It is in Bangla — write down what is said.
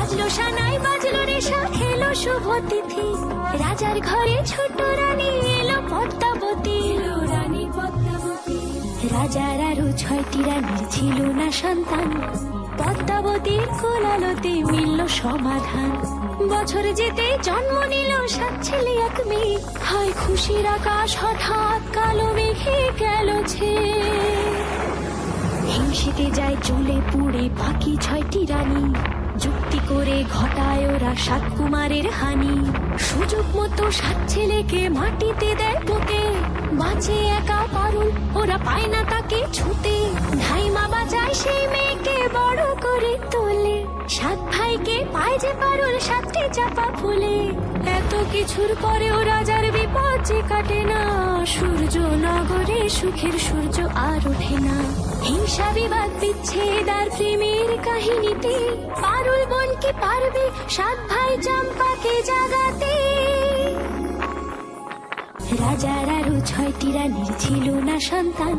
বাজলো সানাই বাজলো রেশা খেলো শুভ তিথি রাজার ঘরে ছোট রানী এলো পদ্মাবতী রানী পদ্মাবতী রাজার আরো 6টি রানীর ছিল না সন্তান পদ্মাবতীর কোলালতে মিলল সমাধান বছর যেতে জন্ম নিল 7 ছেলে 1 মেয়ে হয় খুশির আকাশ হঠাৎ কালো মেঘে গেল ছেয়ে হিংসেতে যায় জ্বলে পুড়ে বাকি 6টি রানী যুক্তি করে ঘটায় ওরা 7 কুমারের হানি সুযোগ মতো 7 ছেলেকে মাটিতে দেয় পুঁতে বাঁচে একা পারুল ওরা পায় না তাকে ছুতে ধাইমা বাঁচায় সেই মেয়েকে বড় করে তোলে 7 ভাইকে পায় যে পারুল 7টি চাপা ফুলে এত কিছুর পরেও রাজার বিপদ যে কাটে না সূর্য নগরে সুখের সূর্য আর ওঠে না হিংসা বিবাদ বিচ্ছেদ আর প্রেমের কাহিনীতে পারুল বোন কি পারবে 7 ভাই চম্পাকে জাগাতে রাজার আরো 6টি রানীর ছিল না সন্তান